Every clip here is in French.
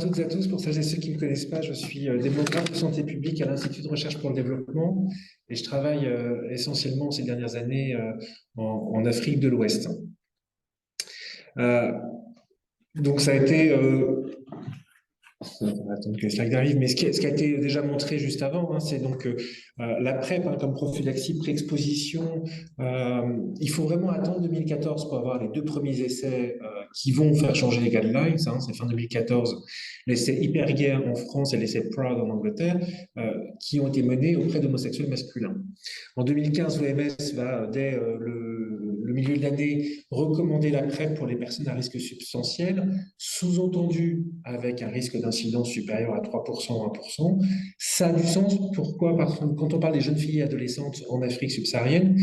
Toutes et à tous, pour celles et ceux qui ne me connaissent pas, je suis démographe de santé publique à l'Institut de recherche pour le développement et je travaille essentiellement ces dernières années en Afrique de l'Ouest. Euh, donc ça a été on va attendre que les slides arrivent, mais ce qui a été déjà montré juste avant, c'est donc la PrEP comme prophylaxie, pré-exposition. Il faut vraiment attendre 2014 pour avoir les deux premiers essais qui vont faire changer les guidelines. C'est fin 2014, l'essai Hypergare en France et l'essai Proud en Angleterre, qui ont été menés auprès d'homosexuels masculins. En 2015, l'OMS va, dès le milieu de l'année, recommander la PrEP pour les personnes à risque substantiel, sous-entendu avec un risque d'incidence supérieur à 3% ou 1%. Ça a du sens. Pourquoi? Parce que quand on parle des jeunes filles et adolescentes en Afrique subsaharienne,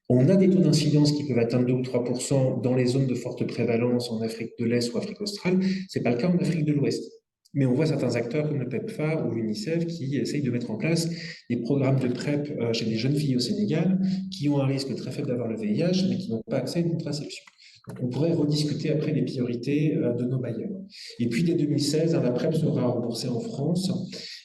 on a des taux d'incidence qui peuvent atteindre 2 ou 3% dans les zones de forte prévalence en Afrique de l'Est ou Afrique australe. Ce n'est pas le cas en Afrique de l'Ouest. Mais on voit certains acteurs comme le PEPFAR ou l'UNICEF qui essayent de mettre en place des programmes de PrEP chez des jeunes filles au Sénégal qui ont un risque très faible d'avoir le VIH, mais qui n'ont pas accès à une contraception. Donc on pourrait rediscuter après les priorités de nos bailleurs. Et puis dès 2016, la PrEP sera remboursée en France.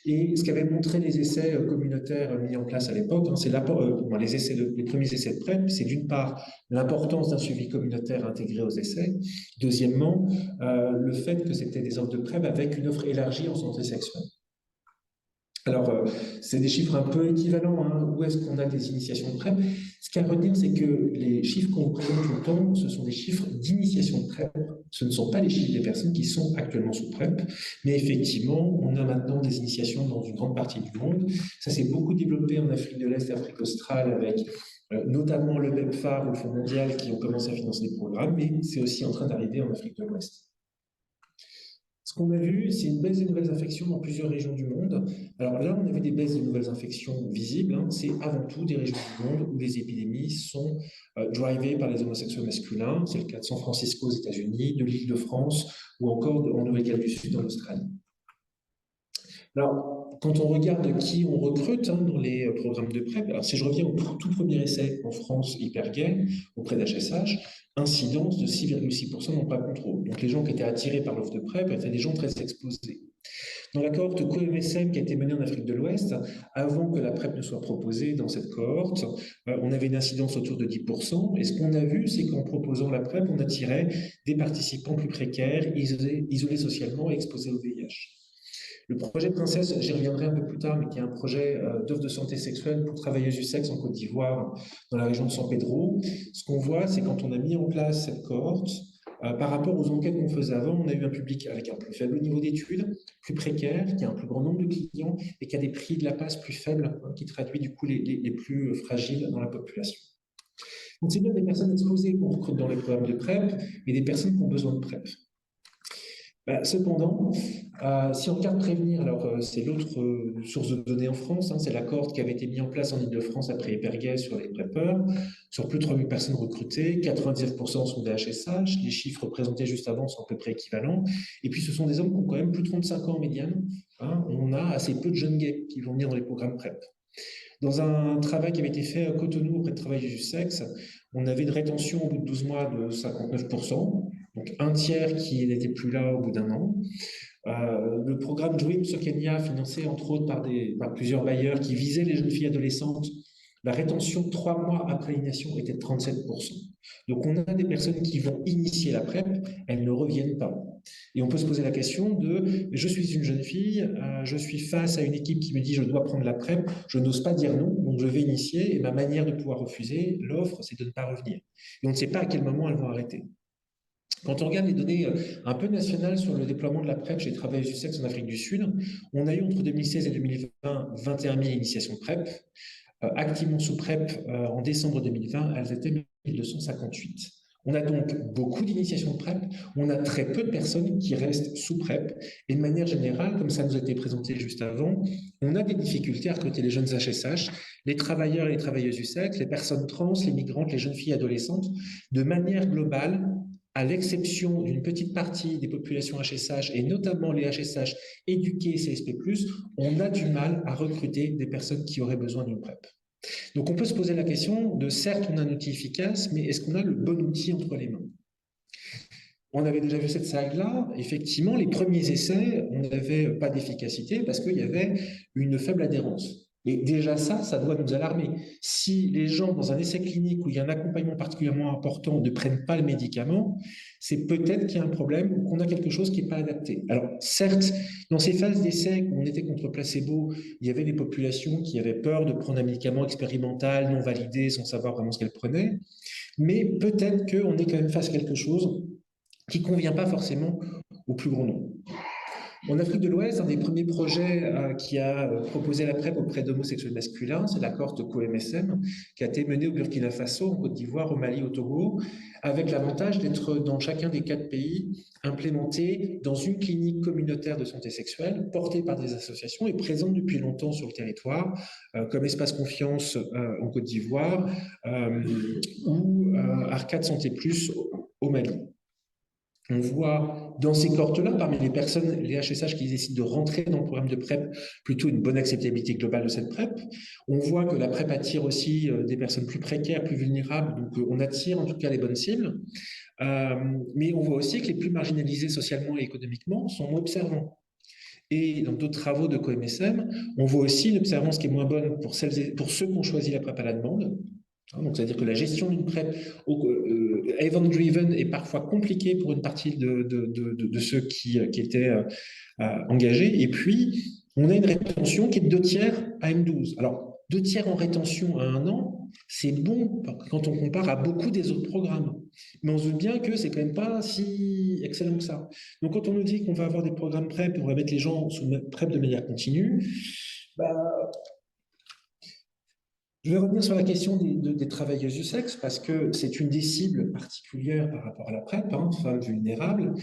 Et ce qu'avaient montré les essais communautaires mis en place à l'époque, c'est les premiers essais de PrEP, c'est d'une part l'importance d'un suivi communautaire intégré aux essais. Deuxièmement, le fait que c'était des offres de PrEP avec une offre élargie en santé sexuelle. Alors, c'est des chiffres un peu équivalents. Où est-ce qu'on a des initiations de PrEP? Ce qu'il y a à retenir, c'est que les chiffres qu'on présente tout le temps, ce sont des chiffres d'initiation de PrEP. Ce ne sont pas les chiffres des personnes qui sont actuellement sous PrEP. Mais effectivement, on a maintenant des initiations dans une grande partie du monde. Ça s'est beaucoup développé en Afrique de l'Est et Afrique australe avec notamment le PEPFAR ou le Fonds mondial qui ont commencé à financer des programmes, mais c'est aussi en train d'arriver en Afrique de l'Ouest. Ce qu'on a vu, c'est une baisse des nouvelles infections dans plusieurs régions du monde. Alors là, on a vu des baisses des nouvelles infections visibles. C'est avant tout des régions du monde où les épidémies sont drivées par les homosexuels masculins. C'est le cas de San Francisco aux États-Unis, de l'Île-de-France ou encore en Nouvelle-Galles du Sud en Australie. Alors, quand on regarde qui on recrute dans les programmes de PrEP, alors si je reviens au tout premier essai en France, Hypergare, auprès d'HSH, incidence de 6,6% n'ont pas contrôle. Donc les gens qui étaient attirés par l'offre de PrEP étaient des gens très exposés. Dans la cohorte COMSM qui a été menée en Afrique de l'Ouest, avant que la PrEP ne soit proposée dans cette cohorte, on avait une incidence autour de 10%. Et ce qu'on a vu, c'est qu'en proposant la PrEP, on attirait des participants plus précaires, isolés socialement et exposés au VIH. Le projet Princesse, j'y reviendrai un peu plus tard, mais qui est un projet d'offre de santé sexuelle pour travailleuses du sexe en Côte d'Ivoire, dans la région de San Pedro. Ce qu'on voit, c'est quand on a mis en place cette cohorte, par rapport aux enquêtes qu'on faisait avant, on a eu un public avec un plus faible niveau d'études, plus précaire, qui a un plus grand nombre de clients et qui a des prix de la passe plus faibles, qui traduit du coup les plus fragiles dans la population. Donc c'est bien des personnes exposées qu'on recrute dans les programmes de PrEP, mais des personnes qui ont besoin de PrEP. Cependant, si on regarde Prévenir, alors c'est l'autre source de données en France, c'est la cohorte qui avait été mise en place en Ile-de-France après Hypergare sur les PrEPeurs, sur plus de 3000 personnes recrutées, 99% sont des HSH, les chiffres présentés juste avant sont à peu près équivalents, et puis ce sont des hommes qui ont quand même plus de 35 ans en médiane. On a assez peu de jeunes gays qui vont venir dans les programmes PrEP. Dans un travail qui avait été fait à Cotonou auprès de travailleurs du sexe, on avait une rétention au bout de 12 mois de 59%, donc un tiers qui n'était plus là au bout d'un an. Le programme Dreams au Kenya, financé entre autres par plusieurs bailleurs qui visaient les jeunes filles adolescentes, la rétention 3 mois après l'initiation était de 37%. Donc on a des personnes qui vont initier la PrEP, elles ne reviennent pas. Et on peut se poser la question de, je suis une jeune fille, je suis face à une équipe qui me dit je dois prendre la PrEP, je n'ose pas dire non, donc je vais initier, et ma manière de pouvoir refuser l'offre, c'est de ne pas revenir. Et on ne sait pas à quel moment elles vont arrêter. Quand on regarde les données un peu nationales sur le déploiement de la PrEP chez les travailleurs du sexe en Afrique du Sud, on a eu entre 2016 et 2020 21 000 initiations de PrEP. Activement sous PrEP en décembre 2020, elles étaient 1258. On a donc beaucoup d'initiations de PrEP, on a très peu de personnes qui restent sous PrEP, et de manière générale, comme ça nous a été présenté juste avant, on a des difficultés à recruter les jeunes HSH, les travailleurs et les travailleuses du sexe, les personnes trans, les migrantes, les jeunes filles adolescentes, de manière globale, à l'exception d'une petite partie des populations HSH, et notamment les HSH éduqués CSP+, on a du mal à recruter des personnes qui auraient besoin d'une PrEP. Donc on peut se poser la question de, certes, on a un outil efficace, mais est-ce qu'on a le bon outil entre les mains? On avait déjà vu cette salle-là. Effectivement, les premiers essais, on n'avait pas d'efficacité parce qu'il y avait une faible adhérence. Et déjà ça doit nous alarmer. Si les gens, dans un essai clinique où il y a un accompagnement particulièrement important, ne prennent pas le médicament, c'est peut-être qu'il y a un problème ou qu'on a quelque chose qui n'est pas adapté. Alors, certes, dans ces phases d'essai où on était contre placebo, il y avait des populations qui avaient peur de prendre un médicament expérimental, non validé, sans savoir vraiment ce qu'elles prenaient. Mais peut-être qu'on est quand même face à quelque chose qui ne convient pas forcément au plus grand nombre. En Afrique de l'Ouest, un des premiers projets qui a proposé la PrEP auprès d'homosexuels masculins, c'est la cohorte CoMSM, qui a été menée au Burkina Faso, en Côte d'Ivoire, au Mali, au Togo, avec l'avantage d'être dans chacun des 4 pays implémenté dans une clinique communautaire de santé sexuelle, portée par des associations et présente depuis longtemps sur le territoire, comme Espace Confiance en Côte d'Ivoire ou Arcade Santé Plus au Mali. On voit dans ces cohortes-là, parmi les personnes, les HSH qui décident de rentrer dans le programme de PrEP, plutôt une bonne acceptabilité globale de cette PrEP. On voit que la PrEP attire aussi des personnes plus précaires, plus vulnérables, donc on attire en tout cas les bonnes cibles. Mais on voit aussi que les plus marginalisés socialement et économiquement sont moins observants. Et dans d'autres travaux de CoMSM, on voit aussi une observance qui est moins bonne pour ceux qui ont choisi la PrEP à la demande. Donc, c'est-à-dire que la gestion d'une PrEP event-driven est parfois compliquée pour une partie de ceux qui étaient engagés. Et puis, on a une rétention qui est de 2/3 à M12. Alors, 2/3 en rétention à 1 an, c'est bon quand on compare à beaucoup des autres programmes. Mais on se doute bien que c'est quand même pas si excellent que ça. Donc, quand on nous dit qu'on va avoir des programmes PrEP et on va mettre les gens sous PrEP de manière continue, bah, je vais revenir sur la question des travailleuses du sexe parce que c'est une des cibles particulières par rapport à la PrEP, femmes vulnérables.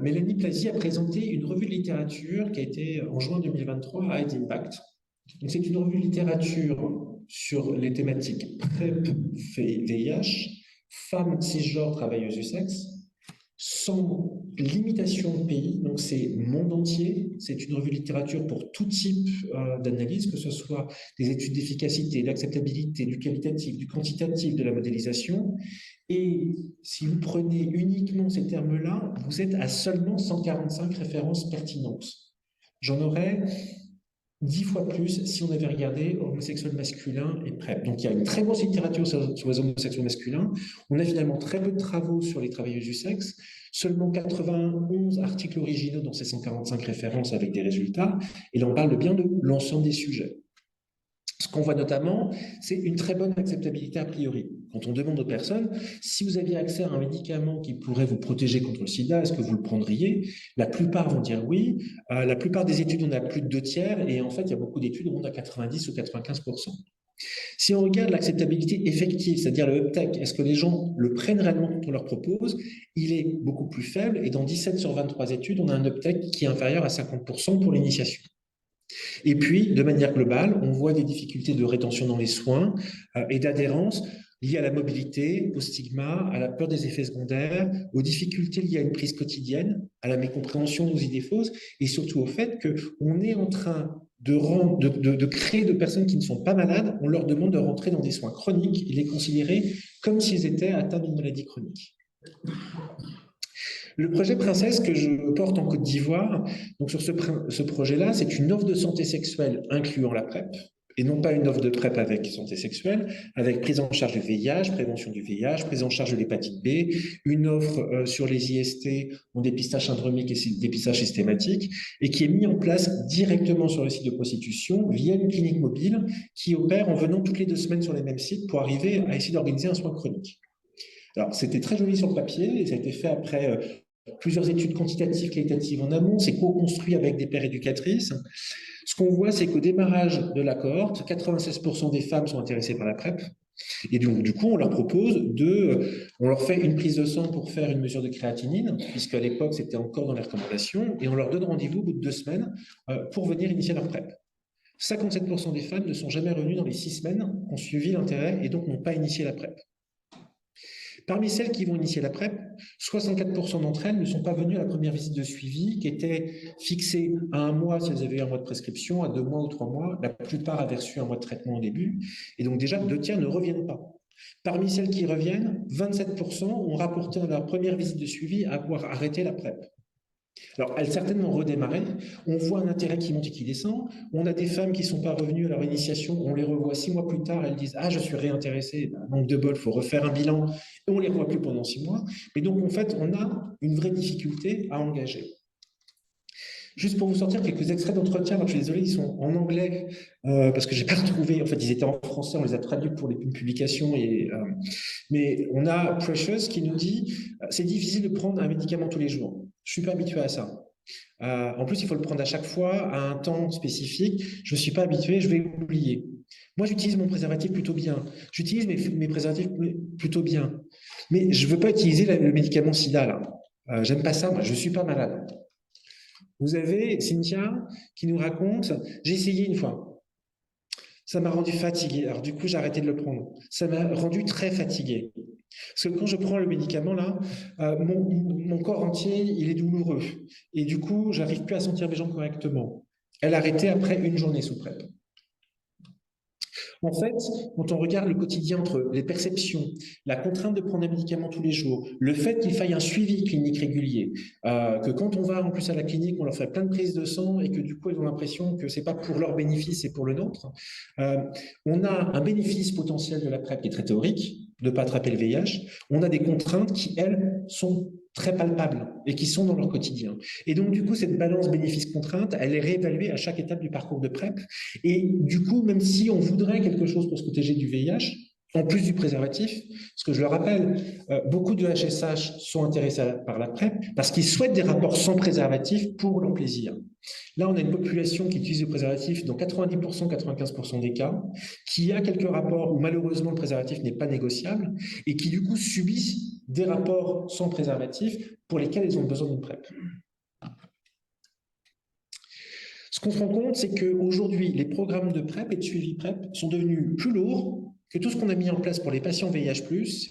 Mélanie Plazzi a présenté une revue de littérature qui a été en juin 2023 à Impact. Donc, c'est une revue de littérature sur les thématiques PrEP, VIH, femmes cisgenres travailleuses du sexe, sans limitation de pays, donc c'est monde entier, c'est une revue de littérature pour tout type d'analyse, que ce soit des études d'efficacité, d'acceptabilité, du qualitatif, du quantitatif, de la modélisation. Et si vous prenez uniquement ces termes-là, vous êtes à seulement 145 références pertinentes. J'en aurais 10 fois plus si on avait regardé homosexuel masculin et PrEP. Donc il y a une très grosse littérature sur les homosexuels masculins. On a finalement très peu de travaux sur les travailleuses du sexe, seulement 91 articles originaux dans ces 145 références avec des résultats, et là on parle bien de l'ensemble des sujets. Ce qu'on voit notamment, c'est une très bonne acceptabilité a priori. Quand on demande aux personnes, si vous aviez accès à un médicament qui pourrait vous protéger contre le sida, est-ce que vous le prendriez? La plupart vont dire oui. La plupart des études, on a plus de 2/3, et en fait, il y a beaucoup d'études où on a 90 ou 95%. Si on regarde l'acceptabilité effective, c'est-à-dire le uptake, est-ce que les gens le prennent réellement quand on leur propose? Il est beaucoup plus faible, et dans 17 sur 23 études, on a un uptake qui est inférieur à 50% pour l'initiation. Et puis, de manière globale, on voit des difficultés de rétention dans les soins et d'adhérence liées à la mobilité, au stigma, à la peur des effets secondaires, aux difficultés liées à une prise quotidienne, à la mécompréhension aux idées fausses, et surtout au fait qu'on est en train de créer de personnes qui ne sont pas malades, on leur demande de rentrer dans des soins chroniques et les considérer comme s'ils étaient atteints d'une maladie chronique. Le projet Princesse que je porte en Côte d'Ivoire, donc sur ce projet-là, c'est une offre de santé sexuelle incluant la PrEP, et non pas une offre de PrEP avec santé sexuelle, avec prise en charge du VIH, prévention du VIH, prise en charge de l'hépatite B, une offre sur les IST en dépistage syndromique et dépistage systématique, et qui est mise en place directement sur le site de prostitution via une clinique mobile qui opère en venant toutes les 2 semaines sur les mêmes sites pour arriver à essayer d'organiser un soin chronique. Alors, c'était très joli sur le papier, et ça a été fait après plusieurs études quantitatives, qualitatives en amont. C'est co-construit avec des pères éducatrices. Ce qu'on voit, c'est qu'au démarrage de la cohorte, 96% des femmes sont intéressées par la PrEP. Et donc, du coup, on leur fait une prise de sang pour faire une mesure de créatinine, puisqu'à l'époque, c'était encore dans les recommandations, et on leur donne rendez-vous au bout de 2 semaines pour venir initier leur PrEP. 57% des femmes ne sont jamais revenues dans les 6 semaines, ont suivi l'intérêt et donc n'ont pas initié la PrEP. Parmi celles qui vont initier la PrEP, 64% d'entre elles ne sont pas venues à la première visite de suivi qui était fixée à 1 mois si elles avaient eu 1 mois de prescription, à 2 mois ou 3 mois. La plupart avaient reçu 1 mois de traitement au début. Et donc déjà, 2/3 ne reviennent pas. Parmi celles qui reviennent, 27% ont rapporté à leur première visite de suivi avoir arrêté la PrEP. Alors, elle certainement redémarré. On voit un intérêt qui monte et qui descend. On a des femmes qui ne sont pas revenues à leur initiation. On les revoit 6 mois plus tard. Elles disent: ah, je suis réintéressée. Manque de bol, il faut refaire un bilan. Et on ne les revoit plus pendant 6 mois. Et donc, en fait, on a une vraie difficulté à engager. Juste pour vous sortir quelques extraits d'entretien, alors je suis désolé, ils sont en anglais parce que je n'ai pas retrouvé, en fait ils étaient en français, on les a traduits pour les publications, mais on a Precious qui nous dit c'est difficile de prendre un médicament tous les jours. Je ne suis pas habitué à ça. En plus, il faut le prendre à chaque fois, à un temps spécifique. Je ne suis pas habitué, je vais oublier. Moi, j'utilise mon préservatif plutôt bien. J'utilise mes préservatifs plutôt bien. Mais je ne veux pas utiliser le médicament SIDA, là. J'aime pas ça, moi, je ne suis pas malade. Vous avez Cynthia qui nous raconte: j'ai essayé une fois, ça m'a rendu fatigué, alors du coup j'ai arrêté de le prendre. Ça m'a rendu très fatigué. Parce que quand je prends le médicament là, mon corps entier il est douloureux. Et du coup, j'arrive plus à sentir mes jambes correctement. Elle a arrêté après une journée sous PrEP. En fait, quand on regarde le quotidien entre les perceptions, la contrainte de prendre un médicament tous les jours, le fait qu'il faille un suivi clinique régulier, que quand on va en plus à la clinique, on leur fait plein de prises de sang et que du coup, ils ont l'impression que c'est pas pour leur bénéfice, c'est pour le nôtre. On a un bénéfice potentiel de la PrEP qui est très théorique, de ne pas attraper le VIH. On a des contraintes qui, elles, sont très palpables et qui sont dans leur quotidien. Et donc, du coup, cette balance bénéfice-contrainte, elle est réévaluée à chaque étape du parcours de PrEP. Et du coup, même si on voudrait quelque chose pour se protéger du VIH, en plus du préservatif, parce que je le rappelle, beaucoup de HSH sont intéressés par la PrEP parce qu'ils souhaitent des rapports sans préservatif pour leur plaisir. Là, on a une population qui utilise le préservatif dans 90%, 95% des cas, qui a quelques rapports où malheureusement le préservatif n'est pas négociable et qui du coup subissent des rapports sans préservatif pour lesquels ils ont besoin d'une PrEP. Ce qu'on se rend compte, c'est qu'aujourd'hui, les programmes de PrEP et de suivi PrEP sont devenus plus lourds que tout ce qu'on a mis en place pour les patients VIH+,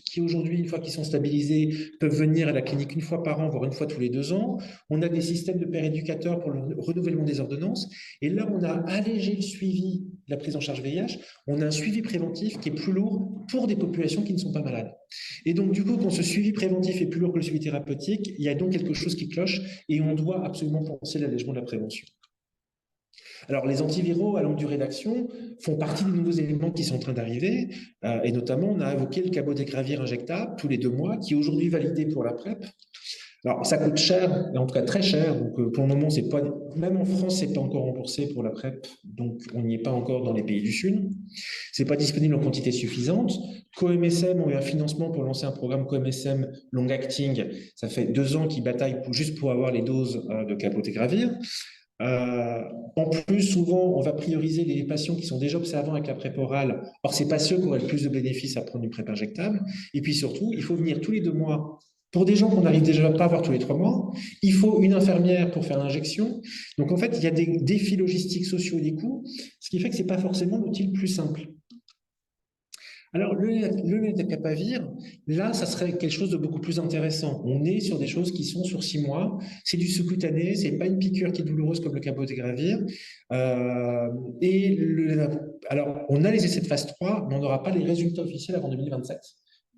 qui aujourd'hui, une fois qu'ils sont stabilisés, peuvent venir à la clinique une fois par an, voire une fois tous les 2 ans. On a des systèmes de père-éducateurs pour le renouvellement des ordonnances. Et là, on a allégé le suivi de la prise en charge VIH. On a un suivi préventif qui est plus lourd pour des populations qui ne sont pas malades. Et donc, du coup, quand ce suivi préventif est plus lourd que le suivi thérapeutique, il y a donc quelque chose qui cloche et on doit absolument penser l'allègement de la prévention. Alors, les antiviraux à longue durée d'action font partie des nouveaux éléments qui sont en train d'arriver, et notamment, on a évoqué le cabotegravir injectable tous les 2 mois, qui est aujourd'hui validé pour la PrEP. Alors, ça coûte cher, en tout cas très cher, donc pour le moment, c'est pas, même en France, c'est pas encore remboursé pour la PrEP, donc on n'y est pas encore dans les pays du Sud. C'est pas disponible en quantité suffisante. CoMSM ont eu un financement pour lancer un programme CoMSM long acting. Ça fait 2 ans qu'ils bataillent juste pour avoir les doses de cabotegravir. En plus, souvent, on va prioriser les patients qui sont déjà observants avec la PrEP orale. Or, ce n'est pas ceux qui auraient le plus de bénéfices à prendre une PrEP injectable. Et puis surtout, il faut venir tous les 2 mois. Pour des gens qu'on n'arrive déjà pas à voir tous les 3 mois, il faut une infirmière pour faire l'injection. Donc, en fait, il y a des défis logistiques sociaux et des coûts, ce qui fait que ce n'est pas forcément l'outil le plus simple. Alors, le lenacapavir, là, ça serait quelque chose de beaucoup plus intéressant. On est sur des choses qui sont sur 6 mois. C'est du sous-cutané, c'est pas une piqûre qui est douloureuse comme le cabotegravir. Alors, on a les essais de phase 3, mais on n'aura pas les résultats officiels avant 2027.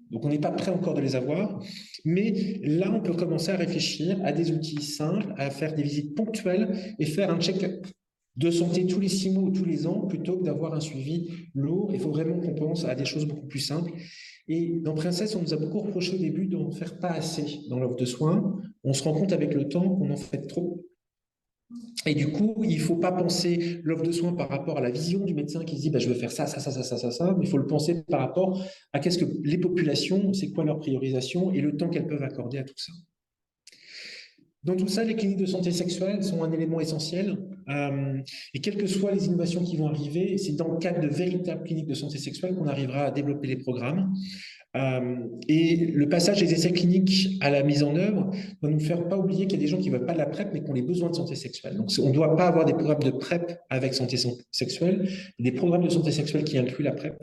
Donc, on n'est pas prêt encore de les avoir. Mais là, on peut commencer à réfléchir à des outils simples, à faire des visites ponctuelles et faire un check-up de santé tous les 6 mois ou tous les ans, plutôt que d'avoir un suivi lourd. Il faut vraiment qu'on pense à des choses beaucoup plus simples. Et dans Princesse, on nous a beaucoup reproché au début d'en faire pas assez dans l'offre de soins. On se rend compte avec le temps qu'on en fait trop. Et du coup, il ne faut pas penser l'offre de soins par rapport à la vision du médecin qui se dit bah, je veux faire ça, ça, ça, ça, ça, ça, ça, mais il faut le penser par rapport à qu'est-ce que les populations, c'est quoi leur priorisation et le temps qu'elles peuvent accorder à tout ça. Dans tout ça, les cliniques de santé sexuelle sont un élément essentiel. Et quelles que soient les innovations qui vont arriver, c'est dans le cadre de véritables cliniques de santé sexuelle qu'on arrivera à développer les programmes. Et le passage des essais cliniques à la mise en œuvre va nous faire pas oublier qu'il y a des gens qui ne veulent pas de la PrEP, mais qui ont les besoins de santé sexuelle. Donc, on ne doit pas avoir des programmes de PrEP avec santé sexuelle, des programmes de santé sexuelle qui incluent la PrEP.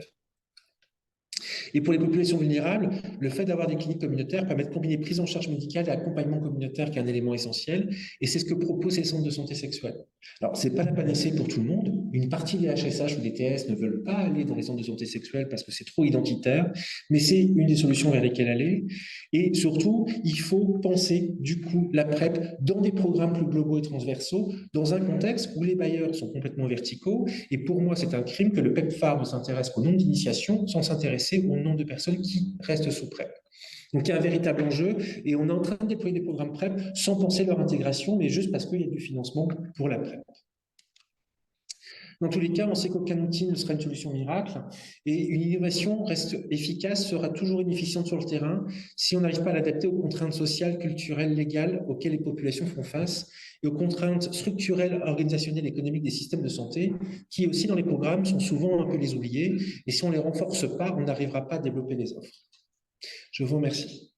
Et pour les populations vulnérables, le fait d'avoir des cliniques communautaires permet de combiner prise en charge médicale et accompagnement communautaire, qui est un élément essentiel. Et c'est ce que proposent les centres de santé sexuelle. Alors, ce n'est pas la panacée pour tout le monde. Une partie des HSH ou des TS ne veulent pas aller dans les centres de santé sexuelle parce que c'est trop identitaire, mais c'est une des solutions vers lesquelles aller. Et surtout, il faut penser du coup la PrEP dans des programmes plus globaux et transversaux, dans un contexte où les bailleurs sont complètement verticaux. Et pour moi, c'est un crime que le PEPFAR ne s'intéresse qu'au nombre d'initiations sans s'intéresser au nombre de personnes qui restent sous PrEP. Donc il y a un véritable enjeu et on est en train de déployer des programmes PrEP sans penser leur intégration, mais juste parce qu'il y a du financement pour la PrEP. Dans tous les cas, on sait qu'aucun outil ne sera une solution miracle et une innovation reste efficace, sera toujours inefficiente sur le terrain si on n'arrive pas à l'adapter aux contraintes sociales, culturelles, légales auxquelles les populations font face et aux contraintes structurelles, organisationnelles, économiques des systèmes de santé qui aussi dans les programmes sont souvent un peu les oubliés et si on ne les renforce pas, on n'arrivera pas à développer les offres. Je vous remercie.